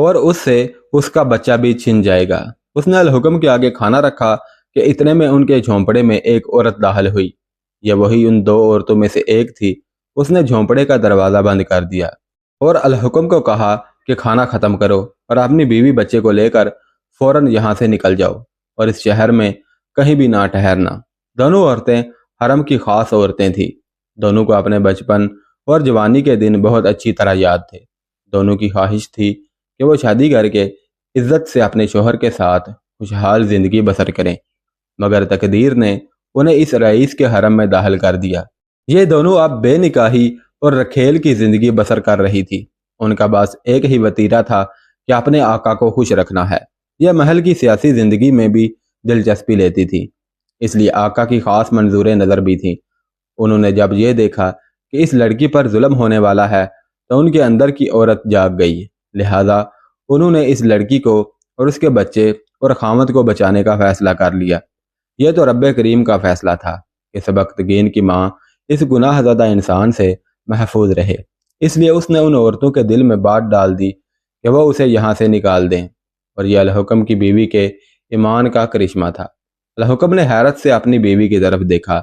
اور اس سے اس کا بچہ بھی چھن جائے گا۔ اس نے الحکم کے آگے کھانا رکھا کہ اتنے میں ان کے جھونپڑے میں ایک عورت داخل ہوئی۔ یہ وہی ان دو عورتوں میں سے ایک تھی۔ اس نے جھونپڑے کا دروازہ بند کر دیا اور الحکم کو کہا کہ کھانا ختم کرو اور اپنی بیوی بچے کو لے کر فوراً یہاں سے نکل جاؤ اور اس شہر میں کہیں بھی نہ ٹھہرنا۔ دونوں عورتیں حرم کی خاص عورتیں تھیں۔ دونوں کو اپنے بچپن اور جوانی کے دن بہت اچھی طرح یاد تھے۔ دونوں کی خواہش تھی کہ وہ شادی کر کے عزت سے اپنے شوہر کے ساتھ خوشحال زندگی بسر کریں، مگر تقدیر نے انہیں اس رئیس کے حرم میں داخل کر دیا۔ یہ دونوں اب بے نکاحی اور رکھیل کی زندگی بسر کر رہی تھی۔ ان کا بس ایک ہی وتیرہ تھا کہ اپنے آقا کو خوش رکھنا ہے۔ یہ محل کی سیاسی زندگی میں بھی دلچسپی لیتی تھی، اس لیے آقا کی خاص منظور نظر بھی تھی۔ انہوں نے جب یہ دیکھا کہ اس لڑکی پر ظلم ہونے والا ہے تو ان کے اندر کی عورت جاگ گئی، لہذا انہوں نے اس لڑکی کو اور اس کے بچے اور خامد کو بچانے کا فیصلہ کر لیا۔ یہ تو رب کریم کا فیصلہ تھا کہ سبکتگین کی ماں اس گناہ زدہ انسان سے محفوظ رہے، اس لیے اس نے ان عورتوں کے دل میں بات ڈال دی کہ وہ اسے یہاں سے نکال دیں، اور یہ الحکم کی بیوی کے ایمان کا کرشمہ تھا۔ الحکم نے حیرت سے اپنی بیوی کی طرف دیکھا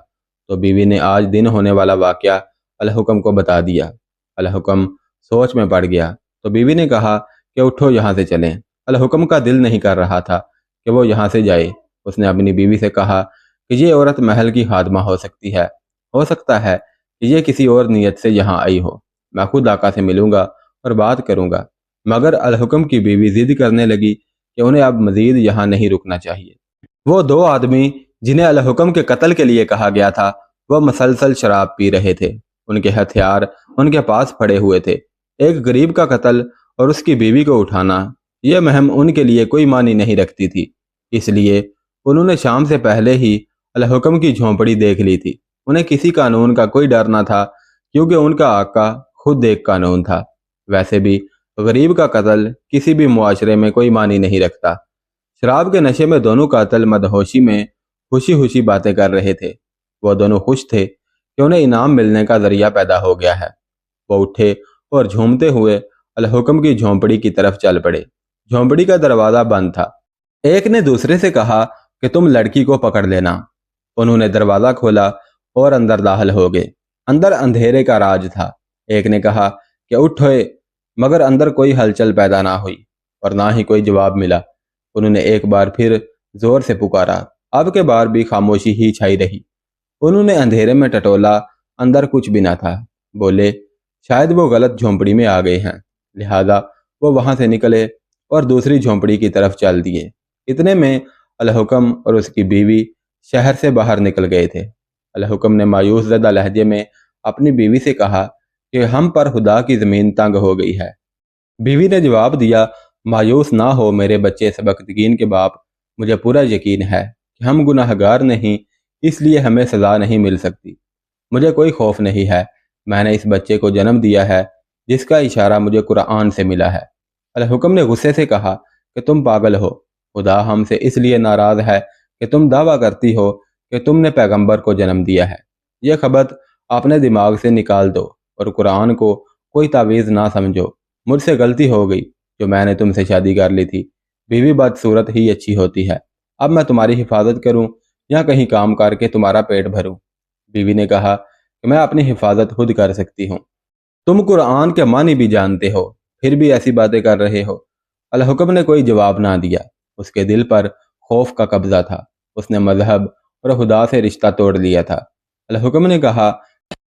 تو بیوی نے آج دن ہونے والا واقعہ الحکم کو بتا دیا۔ الحکم سوچ میں پڑ گیا تو بیوی نے کہا کہ اٹھو یہاں سے چلیں۔ الحکم کا دل نہیں کر رہا تھا کہ وہ یہاں سے جائے۔ اس نے اپنی بیوی سے کہا کہ یہ عورت محل کی خادمہ ہو سکتا ہے کہ یہ کسی اور نیت سے یہاں آئی ہو۔ میں خود آقا سے ملوں گا اور بات کروں گا۔ مگر الحکم کی بیوی ضد کرنے لگی کہ انہیں اب مزید یہاں نہیں رکنا چاہیے۔ وہ دو آدمی جنہیں الحکم کے قتل کے لیے کہا گیا تھا وہ مسلسل شراب پی رہے تھے۔ ان کے ہتھیار ان کے پاس پڑے ہوئے تھے۔ ایک غریب کا قتل اور اس کی بیوی کو اٹھانا، یہ مہم ان کے لیے کوئی معنی نہیں رکھتی تھی، اس لیے انہوں نے شام سے پہلے ہی الحکم کی جھونپڑی دیکھ لی تھی۔ انہیں کسی قانون کا کوئی ڈر نہ تھا کیونکہ ان کا آقا خود ایک قانون تھا۔ ویسے بھی غریب کا قتل کسی بھی معاشرے میں کوئی معنی نہیں رکھتا۔ شراب کے نشے میں دونوں قاتل مدہوشی میں خوشی باتیں کر رہے تھے۔ وہ دونوں خوش تھے کہ انہیں انعام ملنے کا ذریعہ پیدا ہو گیا ہے۔ وہ اٹھے اور جھومتے ہوئے الحکم کی جھونپڑی کی طرف چل پڑے۔ جھونپڑی کا دروازہ بند تھا۔ ایک نے دوسرے سے کہا کہ تم لڑکی کو پکڑ لینا۔ انہوں نے دروازہ کھولا اور اندر داخل ہو گئے۔ اندر اندھیرے کا راج تھا۔ ایک نے کہا کہ اٹھوئے، مگر اندر کوئی ہلچل پیدا نہ ہوئی اور نہ ہی کوئی جواب ملا۔ انہوں نے ایک بار پھر زور سے پکارا، اب کے بار بھی خاموشی ہی چھائی رہی۔ انہوں نے اندھیرے میں ٹٹولا، اندر کچھ بھی نہ تھا۔ بولے شاید وہ غلط جھونپڑی میں آ گئے ہیں، لہذا وہ وہاں سے نکلے اور دوسری جھونپڑی کی طرف چل دیے۔ اتنے میں الحکم اور اس کی بیوی شہر سے باہر نکل گئے تھے۔ الحکم نے مایوس زدہ لہجے میں اپنی بیوی سے کہا کہ ہم پر خدا کی زمین تنگ ہو گئی ہے۔ بیوی نے جواب دیا، مایوس نہ ہو میرے بچے سبکتگین کے باپ، مجھے پورا یقین ہے کہ ہم گناہ گار نہیں، اس لیے ہمیں سزا نہیں مل سکتی۔ مجھے کوئی خوف نہیں ہے، میں نے اس بچے کو جنم دیا ہے جس کا اشارہ مجھے قرآن سے ملا ہے۔ الحکم نے غصے سے کہا کہ تم پاگل ہو، خدا ہم سے اس لیے ناراض ہے کہ تم دعویٰ کرتی ہو کہ تم نے پیغمبر کو جنم دیا ہے۔ یہ خبر اپنے دماغ سے نکال دو اور قرآن کو کوئی تعویذ نہ سمجھو۔ مجھ سے غلطی ہو گئی جو میں نے تم سے شادی کر لی تھی۔ بیوی بدصورت ہی اچھی ہوتی ہے۔ اب میں تمہاری حفاظت کروں یا کہیں کام کر کے تمہارا پیٹ بھروں؟ بیوی نے کہا کہ میں اپنی حفاظت خود کر سکتی ہوں۔ تم قرآن کے معنی بھی جانتے ہو، پھر بھی ایسی باتیں کر رہے ہو۔ الحکم نے کوئی جواب نہ دیا۔ اس کے دل پر خوف کا قبضہ تھا۔ اس نے مذہب اور خدا سے رشتہ توڑ لیا تھا۔ الحکم نے کہا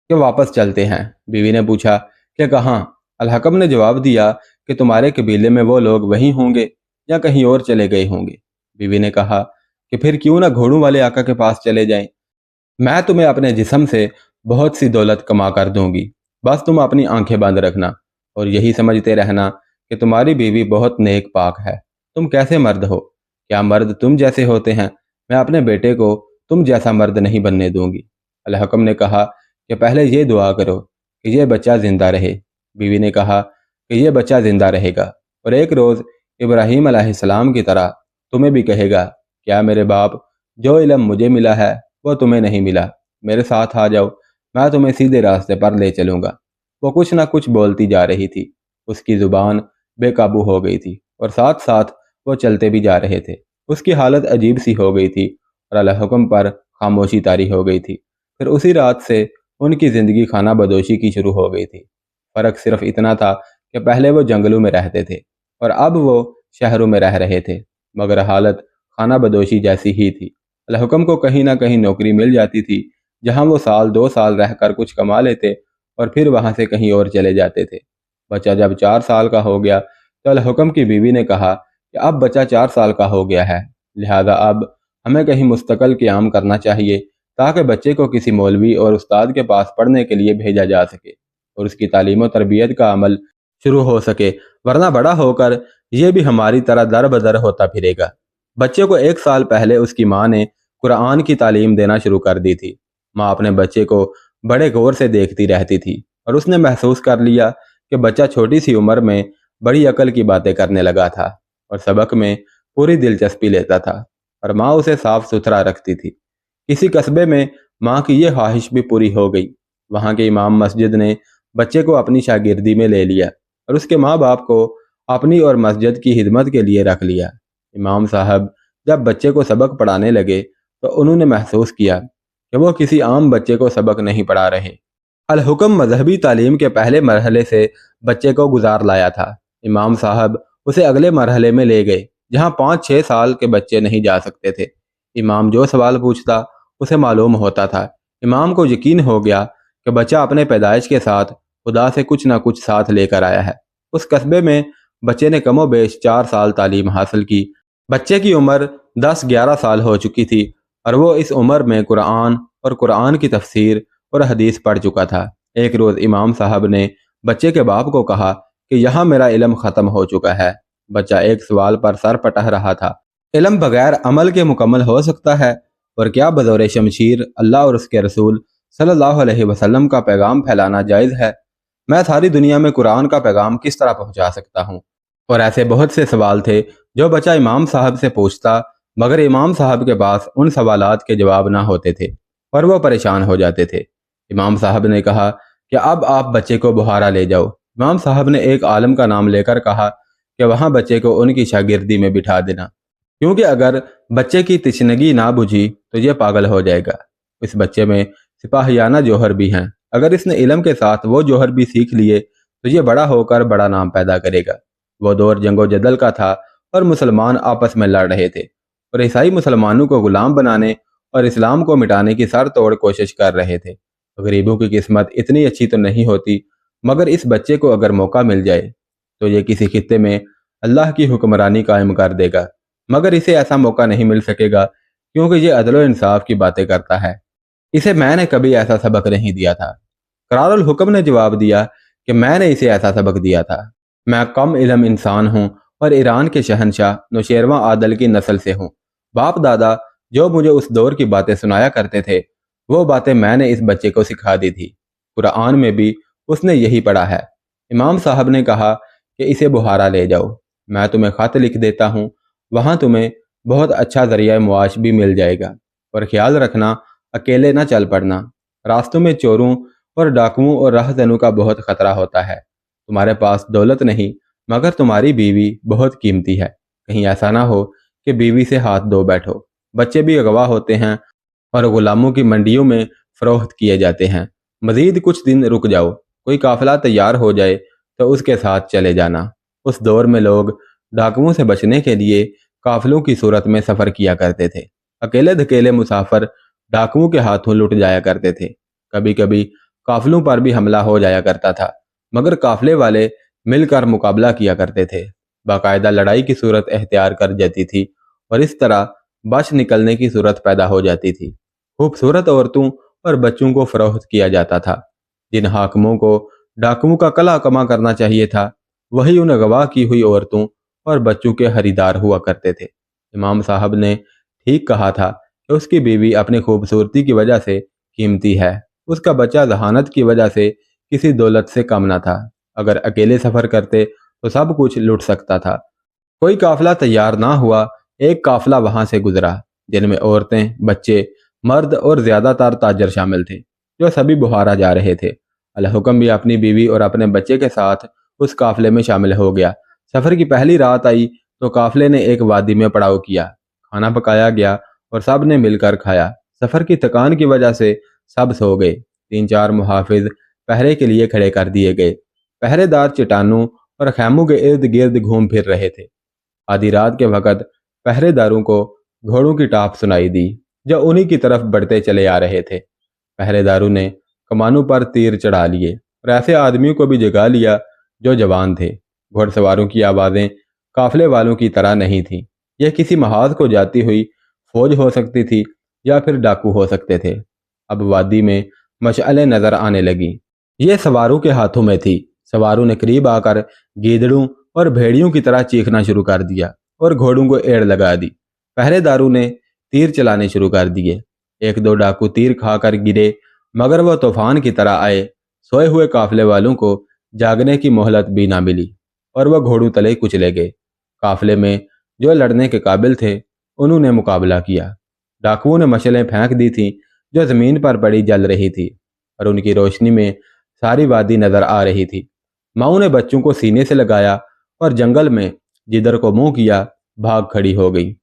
کہ واپس چلتے ہیں۔ بیوی نے پوچھا کہ کہاں؟ الحکم نے جواب دیا کہ تمہارے قبیلے میں وہ لوگ وہیں ہوں گے یا کہیں اور چلے گئے ہوں گے۔ بیوی نے کہا کہ پھر کیوں نہ گھوڑوں والے آقا کے پاس چلے جائیں، میں تمہیں اپنے جسم سے بہت سی دولت کما کر دوں گی، بس تم اپنی آنکھیں بند رکھنا اور یہی سمجھتے رہنا کہ تمہاری بیوی بہت نیک پاک ہے۔ تم کیسے مرد ہو؟ کیا مرد تم جیسے ہوتے ہیں؟ میں اپنے بیٹے کو تم جیسا مرد نہیں بننے دوں گی۔ الحکم نے کہا کہ پہلے یہ دعا کرو کہ یہ بچہ زندہ رہے۔ بیوی نے کہا کہ یہ بچہ زندہ رہے گا اور ایک روز ابراہیم علیہ السلام کی طرح تمہیں بھی کہے گا، کیا میرے باپ، جو علم مجھے ملا ہے وہ تمہیں نہیں ملا، میرے ساتھ آ جاؤ، میں تمہیں سیدھے راستے پر لے چلوں گا۔ وہ کچھ نہ کچھ بولتی جا رہی تھی، اس کی زبان بے قابو ہو گئی تھی۔ اور ساتھ ساتھ وہ چلتے بھی جا رہے تھے۔ اس کی حالت عجیب سی ہو گئی تھی اور الحکم پر خاموشی طاری ہو گئی تھی۔ پھر اسی رات سے ان کی زندگی خانہ بدوشی کی شروع ہو گئی تھی۔ فرق صرف اتنا تھا کہ پہلے وہ جنگلوں میں رہتے تھے اور اب وہ شہروں میں رہ رہے تھے، مگر حالت خانہ بدوشی جیسی ہی تھی۔ الحکم کو کہیں نہ کہیں نوکری مل جاتی تھی، جہاں وہ سال 2 سال رہ کر کچھ کما لیتے اور پھر وہاں سے کہیں اور چلے جاتے تھے۔ بچہ جب 4 سال کا ہو گیا تو الحکم کی بیوی نے کہا کہ اب بچہ 4 سال کا ہو گیا ہے، لہذا اب ہمیں کہیں مستقل قیام کرنا چاہیے تاکہ بچے کو کسی مولوی اور استاد کے پاس پڑھنے کے لیے بھیجا جا سکے اور اس کی تعلیم و تربیت کا عمل شروع ہو سکے، ورنہ بڑا ہو کر یہ بھی ہماری طرح در بدر ہوتا پھرے گا۔ بچے کو 1 سال پہلے اس کی ماں نے قرآن کی تعلیم دینا شروع کر دی تھی۔ ماں اپنے بچے کو بڑے غور سے دیکھتی رہتی تھی اور اس نے محسوس کر لیا کہ بچہ چھوٹی سی عمر میں بڑی عقل کی باتیں کرنے لگا تھا اور سبق میں پوری دلچسپی لیتا تھا، اور ماں اسے صاف ستھرا رکھتی تھی۔ کسی قصبے میں ماں کی یہ خواہش بھی پوری ہو گئی۔ وہاں کے امام مسجد نے بچے کو اپنی شاگردی میں لے لیا اور اس کے ماں باپ کو اپنی اور مسجد کی خدمت کے لیے رکھ لیا۔ امام صاحب جب بچے کو سبق پڑھانے لگے تو انہوں نے محسوس کیا کہ وہ کسی عام بچے کو سبق نہیں پڑھا رہے۔ الحکم مذہبی تعلیم کے پہلے مرحلے سے بچے کو گزار لایا تھا۔ امام صاحب اسے اگلے مرحلے میں لے گئے جہاں 5-6 سال کے بچے نہیں جا سکتے تھے۔ امام جو سوال پوچھتا اسے معلوم ہوتا تھا۔ امام کو یقین ہو گیا کہ بچہ اپنے پیدائش کے ساتھ خدا سے کچھ نہ کچھ ساتھ لے کر آیا ہے۔ اس قصبے میں بچے نے کم و بیش 4 سال تعلیم حاصل کی۔ بچے کی عمر 10-11 سال ہو چکی تھی اور وہ اس عمر میں قرآن اور قرآن کی تفسیر اور حدیث پڑھ چکا تھا۔ ایک روز امام صاحب نے بچے کے باپ کو کہا کہ یہاں میرا علم ختم ہو چکا ہے۔ بچہ ایک سوال پر سر پٹہ رہا تھا۔ علم بغیر عمل کے مکمل ہو سکتا ہے، اور کیا بطور شمشیر اللہ اور اس کے رسول صلی اللہ علیہ وسلم کا پیغام پھیلانا جائز ہے؟ میں ساری دنیا میں قرآن کا پیغام کس طرح پہنچا سکتا ہوں؟ اور ایسے بہت سے سوال تھے جو بچہ امام صاحب سے پوچھتا، مگر امام صاحب کے پاس ان سوالات کے جواب نہ ہوتے تھے اور وہ پریشان ہو جاتے تھے۔ امام صاحب نے کہا کہ اب آپ بچے کو بخارا لے جاؤ۔ امام صاحب نے ایک عالم کا نام لے کر کہا کہ وہاں بچے کو ان کی شاگردی میں بٹھا دینا، کیونکہ اگر بچے کی تشنگی نہ بجھی تو یہ پاگل ہو جائے گا۔ اس بچے میں سپاہیانہ جوہر بھی ہیں، اگر اس نے علم کے ساتھ وہ جوہر بھی سیکھ لیے تو یہ بڑا ہو کر بڑا نام پیدا کرے گا۔ وہ دور جنگ و جدل کا تھا اور مسلمان آپس میں لڑ رہے تھے اور عیسائی مسلمانوں کو غلام بنانے اور اسلام کو مٹانے کی سر توڑ کوشش کر رہے تھے۔ غریبوں کی قسمت اتنی اچھی تو نہیں ہوتی، مگر اس بچے کو اگر موقع مل جائے تو یہ کسی خطے میں اللہ کی حکمرانی قائم کر دے گا، مگر اسے ایسا موقع نہیں مل سکے گا کیونکہ یہ عدل و انصاف کی باتیں کرتا ہے۔ اسے میں نے کبھی ایسا سبق نہیں دیا تھا۔ قرار الحکم نے جواب دیا کہ میں نے اسے ایسا سبق دیا تھا۔ میں کم علم انسان ہوں اور ایران کے شہنشاہ نوشیروان عادل کی نسل سے ہوں۔ باپ دادا جو مجھے اس دور کی باتیں سنایا کرتے تھے، وہ باتیں میں نے اس بچے کو سکھا دی تھی۔ قرآن میں بھی اس نے یہی پڑھا ہے۔ امام صاحب نے کہا کہ اسے بخارا لے جاؤ، میں تمہیں خط لکھ دیتا ہوں، وہاں تمہیں بہت اچھا ذریعہ معاش بھی مل جائے گا، اور خیال رکھنا اکیلے نہ چل پڑنا، راستوں میں چوروں اور ڈاکوؤں اور راہزنوں کا بہت خطرہ ہوتا ہے۔ تمہارے پاس دولت نہیں، مگر تمہاری بیوی بہت قیمتی ہے، کہیں ایسا نہ ہو کہ بیوی سے ہاتھ دھو بیٹھو۔ بچے بھی اغوا ہوتے ہیں اور غلاموں کی منڈیوں میں فروخت کیے جاتے ہیں۔ مزید کچھ دن رک جاؤ، کوئی قافلہ تیار ہو جائے تو اس کے ساتھ چلے جانا۔ اس دور میں لوگ ڈاکوؤں سے بچنے کے لیے قافلوں کی صورت میں سفر کیا کرتے تھے۔ اکیلے دھکیلے مسافر ڈاکوؤں کے ہاتھوں لٹ جایا کرتے تھے۔ کبھی کبھی قافلوں پر بھی حملہ ہو جایا کرتا تھا، مگر قافلے والے مل کر مقابلہ کیا کرتے تھے۔ باقاعدہ لڑائی کی صورت اختیار کر جاتی تھی اور اس طرح بچ نکلنے کی صورت پیدا ہو جاتی تھی۔ خوبصورت عورتوں اور بچوں کو فروخت کیا جاتا تھا۔ جن حاکموں کو ڈاکوؤں کا کلا کما کرنا چاہیے تھا، وہی ان اغوا کی ہوئی عورتوں اور بچوں کے خریدار ہوا کرتے تھے۔ امام صاحب نے ٹھیک کہا تھا کہ اس کی بیوی اپنی خوبصورتی کی وجہ سے قیمتی ہے، اس کا بچہ ذہانت کی وجہ سے کسی دولت سے کم نہ تھا۔ اگر اکیلے سفر کرتے تو سب کچھ لٹ سکتا تھا۔ کوئی قافلہ تیار نہ ہوا، ایک قافلہ وہاں سے گزرا، جن میں عورتیں، بچے، مرد اور زیادہ تر تاجر شامل تھے، جو سبھی بخارا جا رہے تھے۔ الحکم بھی اپنی بیوی اور اپنے بچے کے ساتھ اس قافلے میں شامل ہو گیا۔ سفر کی پہلی رات آئی تو قافلے نے ایک وادی میں پڑاؤ کیا۔ کھانا پکایا گیا اور سب نے مل کر کھایا۔ سفر کی تھکان کی وجہ سے سب سو گئے۔ 3-4 محافظ پہرے کے لیے کھڑے کر دیے گئے۔ پہرے دار چٹانوں اور خیموں کے ارد گرد گھوم پھر رہے تھے۔ آدھی رات کے وقت پہرے داروں کو گھوڑوں کی ٹاپ سنائی دی جو انہی کی طرف بڑھتے چلے آ رہے تھے۔ پہرے داروں نے کمانوں پر تیر چڑھا لیے اور ایسے آدمیوں کو بھی جگا لیا جو جوان تھے۔ گھوڑ سواروں کی آوازیں قافلے والوں کی طرح نہیں تھیں۔ یہ کسی محاذ کو جاتی ہوئی فوج ہو سکتی تھی یا پھر ڈاکو ہو سکتے تھے۔ اب وادی میں مشعلیں نظر آنے لگیں۔ یہ سواروں کے ہاتھوں میں تھی۔ سواروں نے قریب آ کر گیدڑوں اور بھیڑیوں کی طرح چیخنا شروع کر دیا اور گھوڑوں کو ایڑ لگا دی۔ پہرے داروں نے تیر چلانے شروع کر دیے۔ 1-2 ڈاکو تیر کھا کر گرے مگر وہ طوفان کی طرح آئے۔ سوئے ہوئے قافلے والوں کو جاگنے کی مہلت بھی نہ ملی اور وہ گھوڑوں تلے کچلے گئے۔ قافلے میں جو لڑنے کے قابل تھے انہوں نے مقابلہ کیا۔ ڈاکوؤں نے مشعلیں پھینک دی تھیں جو زمین پر پڑی جل رہی تھی اور ان کی روشنی میں ساری وادی نظر آ رہی تھی۔ ماؤں نے بچوں کو سینے سے لگایا اور جنگل میں جدھر کو منہ کیا بھاگ کھڑی ہو گئی۔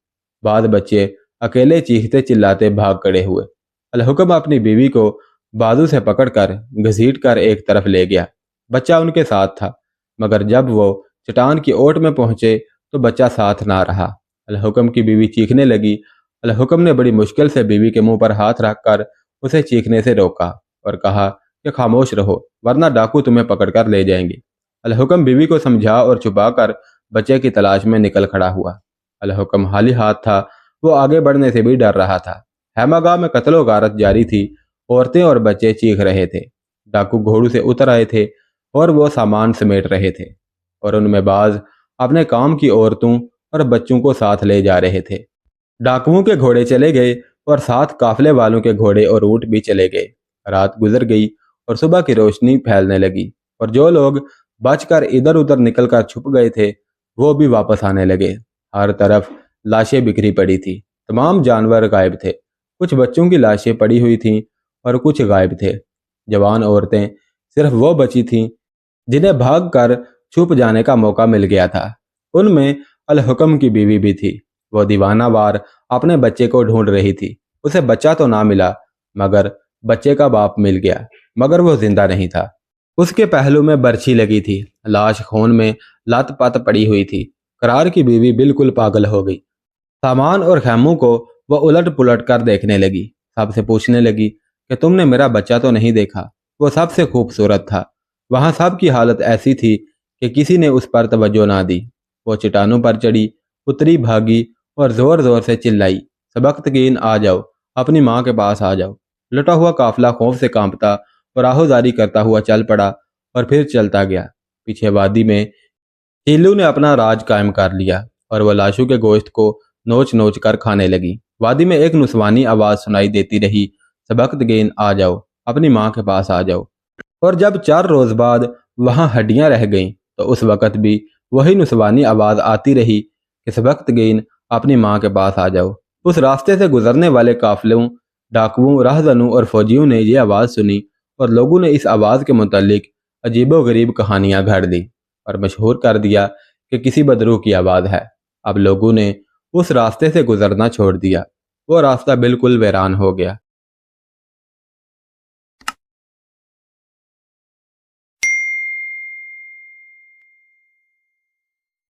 بعض بچے اکیلے چیختے چلاتے بھاگ کھڑے ہوئے۔ الحکم اپنی بیوی کو بازو سے پکڑ کر گھسیٹ کر ایک طرف لے گیا۔ بچہ ان کے ساتھ تھا مگر جب وہ چٹان کی اوٹ میں پہنچے تو بچہ ساتھ نہ رہا۔ الحکم کی بیوی چیخنے لگی۔ الحکم نے بڑی مشکل سے بیوی کے منہ پر ہاتھ رکھ کر اسے چیخنے سے روکا اور کہا کہ خاموش رہو ورنہ ڈاکو تمہیں پکڑ کر لے جائیں گے۔ الحکم بیوی کو سمجھا اور چھپا کر بچے کی تلاش میں نکل کھڑا ہوا۔ الحکم خالی ہاتھ تھا۔ وہ آگے بڑھنے سے بھی ڈر رہا تھا۔ خیمہ گاہ میں قتل و غارت جاری تھی۔ عورتیں اور بچے چیخ رہے تھے۔ ڈاکو گھوڑوں سے اتر آئے تھے اور وہ سامان سمیٹ رہے تھے اور ان میں بعض اپنے کام کی عورتوں اور بچوں کو ساتھ لے جا رہے تھے۔ ڈاکوؤں کے گھوڑے چلے گئے اور ساتھ قافلے والوں کے گھوڑے اور اونٹ بھی چلے گئے۔ رات گزر گئی اور صبح کی روشنی پھیلنے لگی اور جو لوگ بچ کر ادھر ادھر نکل کر چھپ گئے تھے وہ بھی واپس آنے لگے۔ ہر طرف لاشیں بکھری پڑی تھی۔ تمام جانور غائب تھے۔ کچھ بچوں کی لاشیں پڑی ہوئی تھیں اور کچھ غائب تھے۔ جوان عورتیں صرف وہ بچی تھیں جنہیں بھاگ کر چھپ جانے کا موقع مل گیا تھا۔ ان میں الحکم کی بیوی بھی تھی۔ وہ دیوانہ وار اپنے بچے کو ڈھونڈ رہی تھی۔ اسے بچہ تو نہ ملا مگر بچے کا باپ مل گیا مگر وہ زندہ نہیں تھا۔ اس کے پہلو میں برچھی لگی تھی۔ لاش خون میں لت پت پڑی ہوئی تھی۔ قرار کی بیوی بالکل پاگل ہو گئی۔ سامان اور خیموں کو وہ الٹ پلٹ کر دیکھنے لگی۔ سب سے پوچھنے لگی کہ تم نے میرا بچہ تو نہیں دیکھا؟ وہ سب سے خوبصورت تھا۔ وہاں سب کی حالت ایسی تھی کہ کسی نے اس پر توجہ نہ دی۔ وہ چٹانوں پر چڑھی، اتری، بھاگی اور زور زور سے چلائی، سبقتگین آ جاؤ، اپنی ماں کے پاس آ جاؤ۔ لٹا ہوا قافلہ خوف سے کانپتا اور آہوزاری کرتا ہوا چل پڑا اور پھر چلتا گیا۔ پیچھے وادی میں چیلو نے اپنا راج قائم کر لیا اور وہ لاشوں کے گوشت کو نوچ نوچ کر کھانے لگی۔ وادی میں ایک نسوانی آواز سنائی دیتی رہی، سبقتگین آ جاؤ، اپنی ماں کے پاس آ جاؤ۔ اور جب 4 روز بعد وہاں ہڈیاں رہ گئیں تو اس وقت بھی وہی نسوانی آواز آتی رہی کہ سبقتگین اپنی ماں کے پاس آ جاؤ۔ اس راستے سے گزرنے والے قافلوں، ڈاکوؤں، راہزنوں اور فوجیوں نے یہ آواز سنی اور لوگوں نے اس آواز کے متعلق عجیب و غریب کہانیاں گھڑ دی اور مشہور کر دیا کہ کسی بدروح کی آواز ہے۔ اب لوگوں نے اس راستے سے گزرنا چھوڑ دیا۔ وہ راستہ بالکل ویران ہو گیا۔